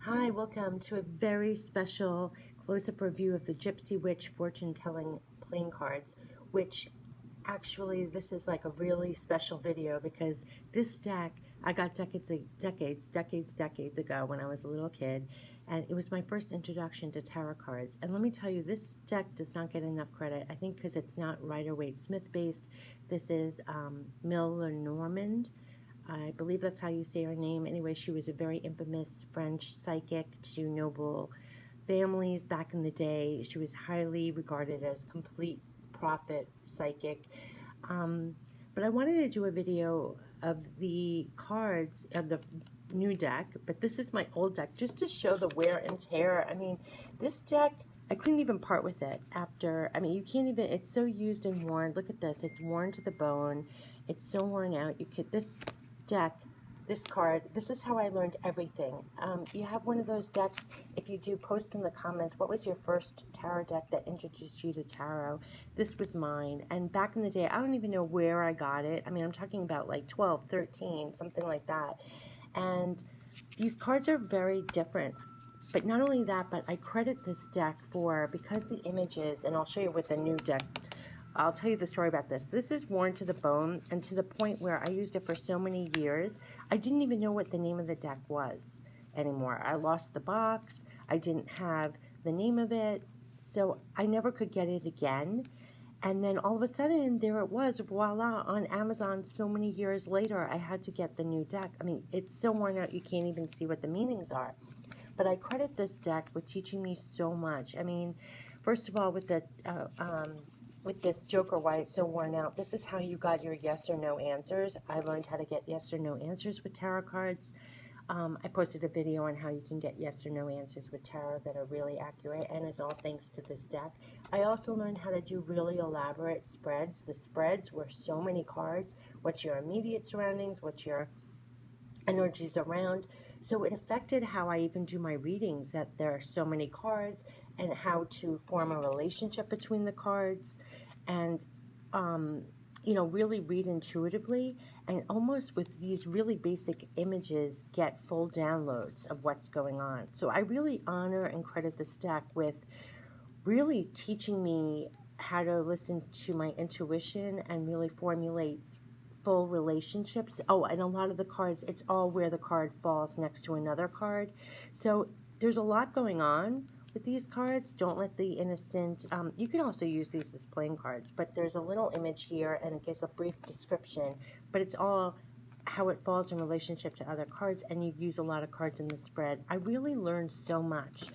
Hi, welcome to a very special close-up review of the Gypsy Witch fortune-telling playing cards, which actually this is like a really special video because this deck I got decades ago when I was a little kid, and it was my first introduction to tarot cards. And let me tell you, this deck does not get enough credit. I think because it's not Rider-Waite-Smith based. This is Mlle La Normand. I believe that's how you say her name. Anyway, she was a very infamous French psychic to noble families back in the day. She was highly regarded as complete prophet psychic. Um, but I wanted to do a video of the cards of the new deck, but this is my old deck just to show the wear and tear. I mean, this deck, I couldn't even part with it after. I mean, you can't even, it's so used and worn. Look at this, it's worn to the bone. It's so worn out. This deck, this card, this is how I learned everything. You have one of those decks. If you do, post in the comments, what was your first tarot deck that introduced you to tarot? This was mine. And back in the day, I don't even know where I got it. I mean, I'm talking about like 12, 13, something like that. And these cards are very different. But not only that, but I credit this deck for, because the images, and I'll show you with the new deck, I'll tell you the story about this. This is worn to the bone, and to the point where I used it for so many years, I didn't even know what the name of the deck was anymore. I lost the box. I didn't have the name of it, so I never could get it again. And then all of a sudden, there it was, voila, on Amazon so many years later, I had to get the new deck. I mean, it's so worn out, you can't even see what the meanings are. But I credit this deck with teaching me so much. I mean, first of all, with this Joker, why it's so worn out, this is how you got your yes or no answers. I learned how to get yes or no answers with tarot cards. I posted a video on how you can get yes or no answers with tarot that are really accurate, and it's all thanks to this deck. I also learned how to do really elaborate spreads. The spreads were so many cards. What's your immediate surroundings? What's your energies around? So it affected how I even do my readings, that there are so many cards, and how to form a relationship between the cards, and really read intuitively, and almost with these really basic images get full downloads of what's going on. So I really honor and credit this deck with really teaching me how to listen to my intuition and really formulate full relationships. Oh, and a lot of the cards, it's all where the card falls next to another card. So there's a lot going on with these cards. Don't let the innocent, you can also use these as playing cards, but there's a little image here and it gives a brief description, but it's all how it falls in relationship to other cards, and you use a lot of cards in the spread. I really learned so much.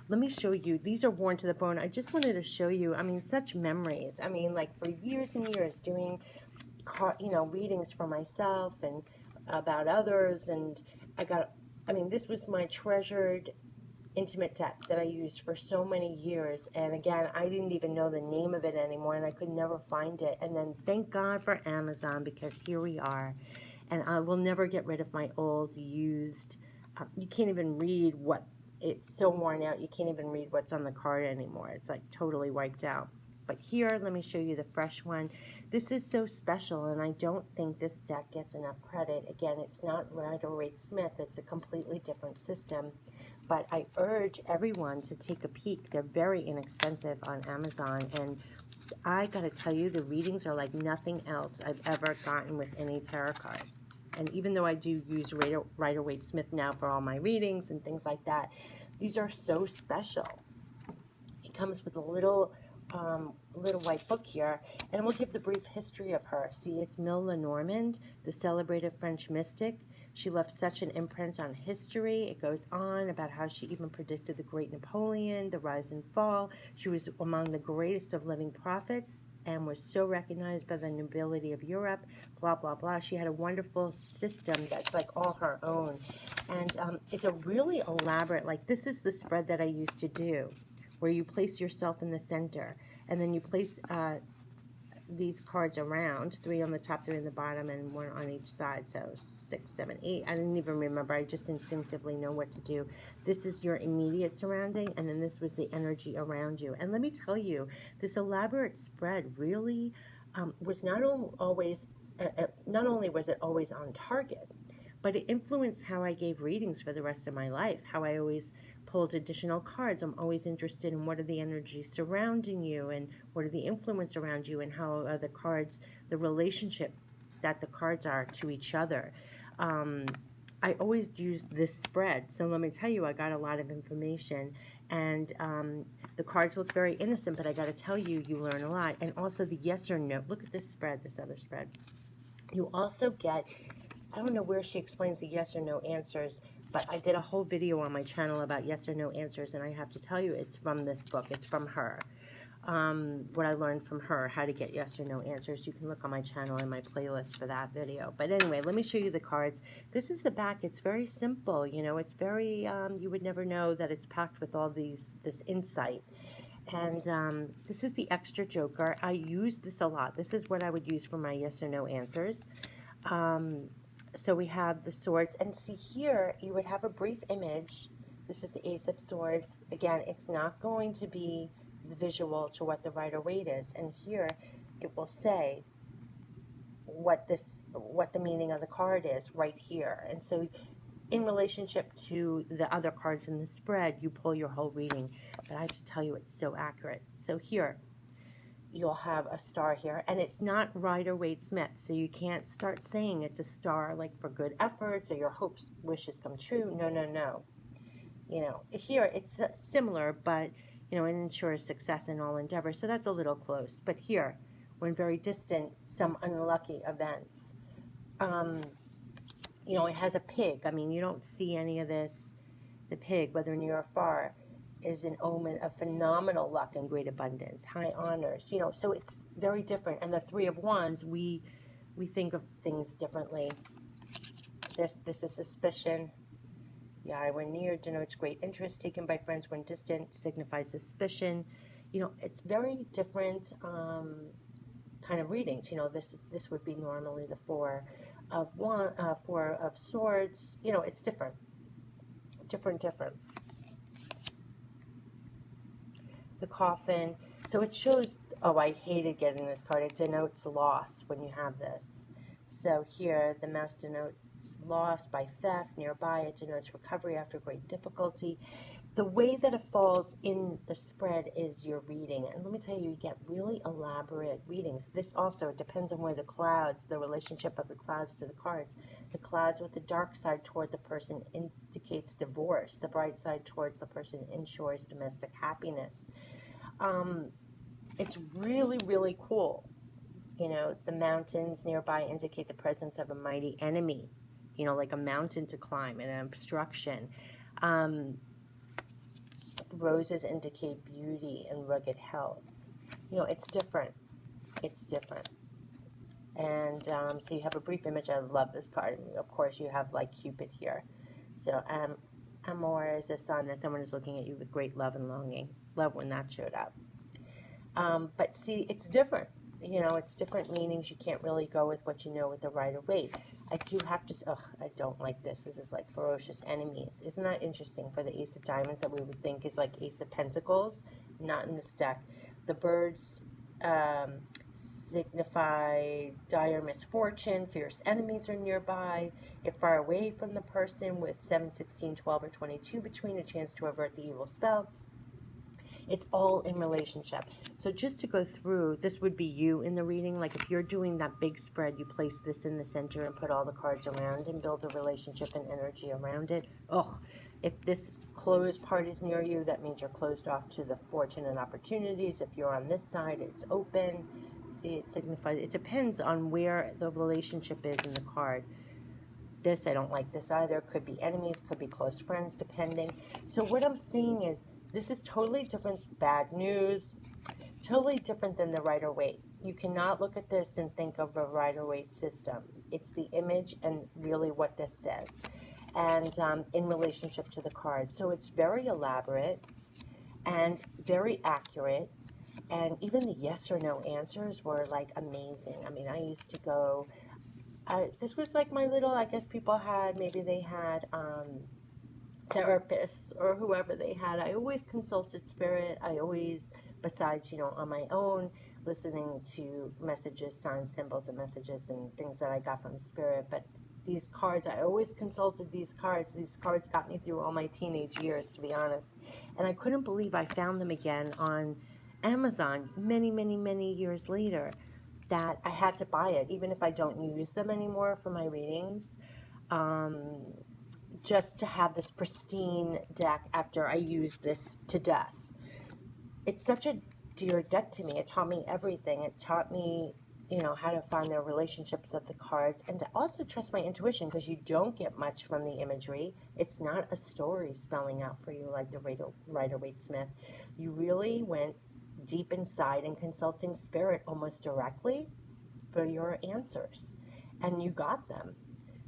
Let me show you. These are worn to the bone. I just wanted to show you, I mean, such memories. I mean, like for years and years doing readings for myself and about others, and this was my treasured intimate deck that I used for so many years, and again, I didn't even know the name of it anymore, and I could never find it. And then thank God for Amazon, because here we are, and I will never get rid of my old used, you can't even read what, it's so worn out, you can't even read what's on the card anymore. It's like totally wiped out. But here, let me show you the fresh one. This is so special, and I don't think this deck gets enough credit. Again, it's not Rider-Waite-Smith. It's a completely different system. But I urge everyone to take a peek. They're very inexpensive on Amazon, and I gotta tell you, the readings are like nothing else I've ever gotten with any tarot card. And even though I do use Rider-Waite-Smith now for all my readings and things like that, these are so special. It comes with a little white book here, and we'll give the brief history of her. See, it's Mlle La Normand, the celebrated French mystic. She left such an imprint on history. It goes on about how she even predicted the great Napoleon, the rise and fall. She was among the greatest of living prophets and was so recognized by the nobility of Europe, blah, blah, blah. She had a wonderful system that's like all her own. And it's a really elaborate, like this is the spread that I used to do, where you place yourself in the center, and then you place these cards around, 3 on the top, 3 on the bottom, and 1 on each side, so 6, 7, 8. I didn't even remember. I just instinctively know what to do. This is your immediate surrounding, and then this was the energy around you. And let me tell you, this elaborate spread really was not only was it always on target, but it influenced how I gave readings for the rest of my life, how I always pulled additional cards. I'm always interested in what are the energies surrounding you and what are the influence around you and how are the cards, the relationship that the cards are to each other. Um, I always use this spread. So let me tell you, I got a lot of information, and the cards look very innocent, but I got to tell you, you learn a lot. And also the yes or no. Look at this spread, this other spread. You also get, I don't know where she explains the yes or no answers, but I did a whole video on my channel about yes or no answers, and I have to tell you, it's from this book. It's from her. What I learned from her, how to get yes or no answers. You can look on my channel and my playlist for that video. But anyway, let me show you the cards. This is the back. It's very simple. You know, it's very, you would never know that it's packed with all this insight. And this is the extra joker. I use this a lot. This is what I would use for my yes or no answers. So we have the swords. And see here, you would have a brief image. This is the Ace of Swords. Again, it's not going to be visual to what the Rider-Waite is, and here it will say what the meaning of the card is right here. And so in relationship to the other cards in the spread, you pull your whole reading, but I have to tell you, it's so accurate. So here you'll have a star here, and it's not Rider-Waite-Smith, so you can't start saying it's a star like for good efforts or your hopes wishes come true. No, no, no. You know, here it's similar, but you know, it ensures success in all endeavors. So that's a little close. But here, when very distant, some unlucky events. You know, it has a pig. I mean, you don't see any of this. The pig, whether near or far, is an omen of phenomenal luck and great abundance, high honors. You know, so it's very different. And the Three of Wands, we think of things differently. This is suspicion. Yeah, when near denotes great interest taken by friends. When distant signifies suspicion. You know, it's very different kind of readings. You know, this would be normally the Four of Swords. You know, it's different. Different. The Coffin. So it shows, oh, I hated getting this card. It denotes loss when you have this. So here, the mouse denotes loss by theft nearby. It denotes recovery after great difficulty. The way that it falls in the spread is your reading. And let me tell you, you get really elaborate readings. This also depends on where the clouds, the relationship of the clouds to the cards. The clouds with the dark side toward the person indicates divorce. The bright side towards the person ensures domestic happiness. It's really, really cool. You know, the mountains nearby indicate the presence of a mighty enemy. You know, like a mountain to climb and an obstruction. Roses indicate beauty and rugged health. You know, it's different. It's different. And so you have a brief image. I love this card. And of course, you have like Cupid here. So Amor is a sign that someone is looking at you with great love and longing. Love when that showed up. But see, it's different. You know, it's different meanings. You can't really go with what you know with the Rider-Waite. I do have to, I don't like this. This is like ferocious enemies. Isn't that interesting for the Ace of Diamonds that we would think is like Ace of Pentacles? Not in this deck. The birds signify dire misfortune. Fierce enemies are nearby. If far away from the person with 7, 16, 12, or 22 between, a chance to avert the evil spell. It's all in relationship. So just to go through, this would be you in the reading. Like if you're doing that big spread, you place this in the center and put all the cards around and build a relationship and energy around it. Oh, if this closed part is near you, that means you're closed off to the fortune and opportunities. If you're on this side, it's open. See, it signifies, it depends on where the relationship is in the card. This, I don't like this either. Could be enemies, could be close friends, depending. So what I'm seeing is, this is totally different, bad news, totally different than the Rider-Waite. You cannot look at this and think of a Rider-Waite system. It's the image and really what this says, and in relationship to the cards. So it's very elaborate and very accurate, and even the yes or no answers were like amazing. I mean, I used to go, this was like my little, I guess people had, maybe they had, therapists or whoever they had. I always consulted spirit. I always, besides, you know, on my own, listening to messages, signs, symbols, and messages and things that I got from spirit. But these cards. I always consulted these cards. These cards got me through all my teenage years, to be honest. And I couldn't believe I found them again on Amazon many, many, many years later, that I had to buy it, even if I don't use them anymore for my readings. Um, just to have this pristine deck after I used this to death. It's such a dear deck to me. It taught me everything. It taught me, how to find the relationships of the cards, and to also trust my intuition, because you don't get much from the imagery. It's not a story spelling out for you like the Rider-Waite-Smith. You really went deep inside and consulting spirit almost directly for your answers, and you got them.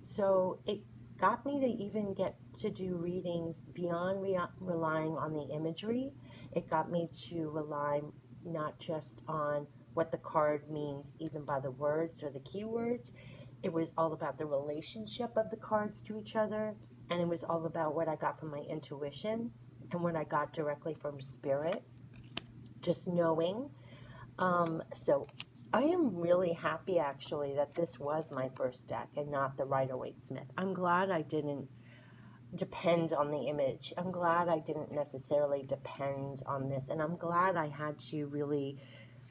So it got me to even get to do readings beyond relying on the imagery. It got me to rely not just on what the card means, even by the words or the keywords. It was all about the relationship of the cards to each other, and it was all about what I got from my intuition and what I got directly from spirit, just knowing. So I am really happy, actually, that this was my first deck and not the Rider-Waite-Smith. I'm glad I didn't depend on the image. I'm glad I didn't necessarily depend on this. And I'm glad I had to really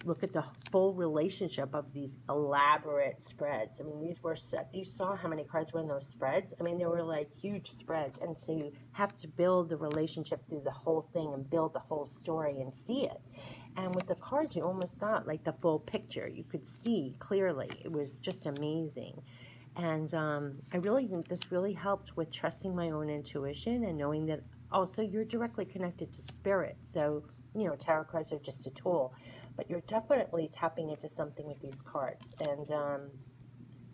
look at the full relationship of these elaborate spreads. I mean, these were set. You saw how many cards were in those spreads. I mean, they were like huge spreads. And so you have to build the relationship through the whole thing and build the whole story and see it. And with the cards, you almost got like the full picture. You could see clearly. It was just amazing. And I really think this really helped with trusting my own intuition and knowing that also you're directly connected to spirit. So, tarot cards are just a tool, but you're definitely tapping into something with these cards. And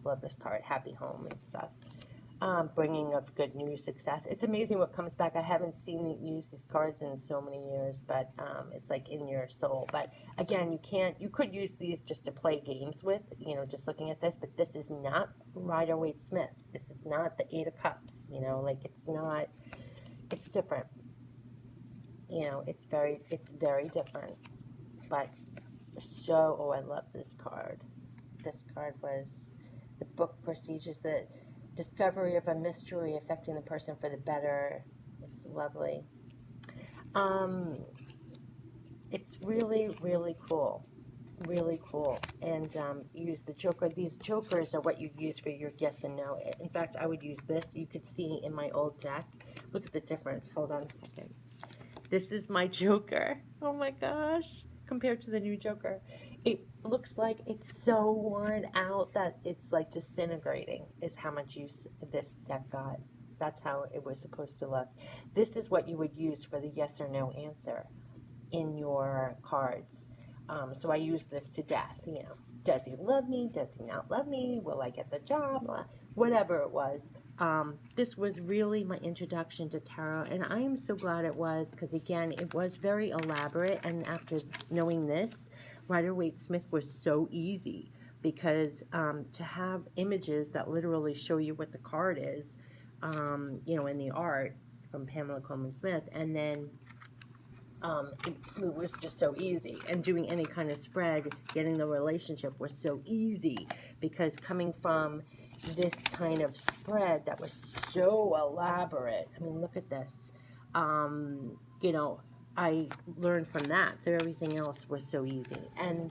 love this card, Happy Home and stuff. Bringing of good news, success. It's amazing what comes back. I haven't seen it use these cards in so many years, but it's like in your soul. But again, you could use these just to play games with, just looking at this, but this is not Rider-Waite-Smith. This is not the Eight of Cups, it's different. It's very different. But oh, I love this card. This card was the book procedures, the discovery of a mystery affecting the person for the better. It's lovely. It's really, really cool. Really cool. And use the joker. These jokers are what you use for your yes and no. In fact, I would use this. You could see in my old deck. Look at the difference. Hold on a second. This is my joker. Oh my gosh. Compared to the new joker. It looks like it's so worn out that it's like disintegrating, is how much use this deck got. That's how it was supposed to look. This is what you would use for the yes or no answer in your cards. So I use this to death. Does he love me? Does he not love me? Will I get the job? Whatever it was. This was really my introduction to tarot, and I am so glad it was, because again, it was very elaborate, and after knowing this, Rider-Waite-Smith was so easy, because to have images that literally show you what the card is, in the art from Pamela Coleman Smith, and then it was just so easy. And doing any kind of spread, getting the relationship was so easy, because coming from this kind of spread that was so elaborate, I mean, look at this. I learned from that, so everything else was so easy. And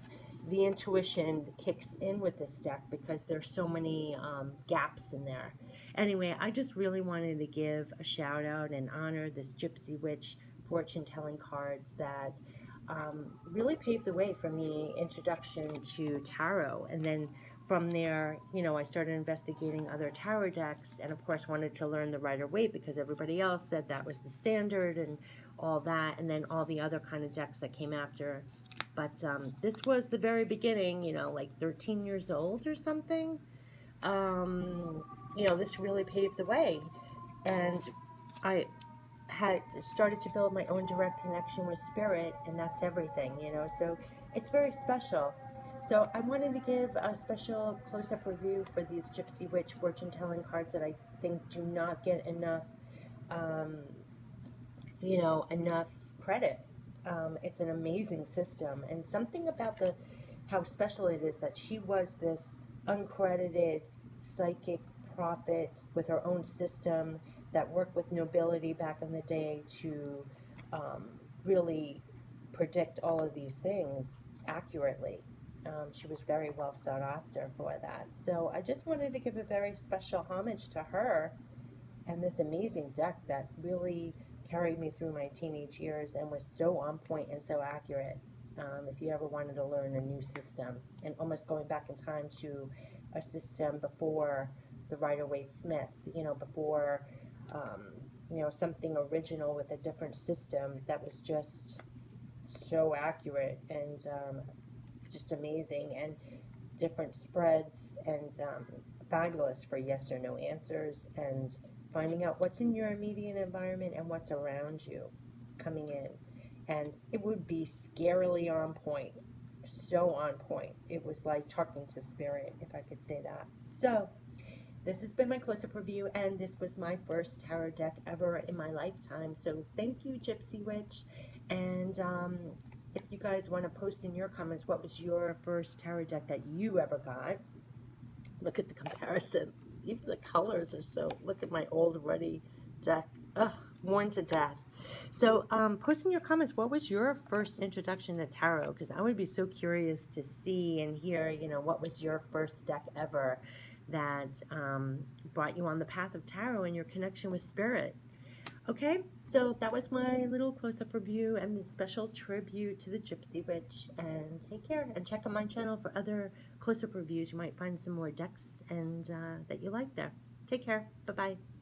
the intuition kicks in with this deck because there's so many gaps in there. Anyway, I just really wanted to give a shout out and honor this Gypsy Witch fortune-telling cards that really paved the way for me introduction to tarot. And then from there, I started investigating other tarot decks, and of course wanted to learn the Rider-Waite, because everybody else said that was the standard and all that, and then all the other kind of decks that came after. But this was the very beginning, like 13 years old or something. This really paved the way. And I had started to build my own direct connection with spirit, and that's everything, so it's very special. So I wanted to give a special close-up review for these Gypsy Witch fortune-telling cards that I think do not get enough enough credit. It's an amazing system, and something about how special it is that she was this uncredited psychic nonprofit with her own system that worked with nobility back in the day to really predict all of these things accurately. She was very well sought after for that. So I just wanted to give a very special homage to her and this amazing deck that really carried me through my teenage years and was so on point and so accurate. If you ever wanted to learn a new system, and almost going back in time to a system before the Rider-Waite-Smith, before something original with a different system that was just so accurate and just amazing, and different spreads, and fabulous for yes or no answers, and finding out what's in your immediate environment and what's around you coming in. And it would be scarily on point, so on point. It was like talking to spirit, if I could say that. So this has been my close-up review, and this was my first tarot deck ever in my lifetime. So thank you, Gypsy Witch. And if you guys want to post in your comments, what was your first tarot deck that you ever got? Look at the comparison. Even the colors are so... Look at my old Ruddy deck. Ugh, worn to death. So post in your comments, what was your first introduction to tarot? Because I would be so curious to see and hear, what was your first deck ever that brought you on the path of tarot and your connection with spirit. Okay, so that was my little close-up review and special tribute to the Gypsy Witch. And take care, and check out my channel for other close-up reviews. You might find some more decks and that you like there. Take care. Bye-bye.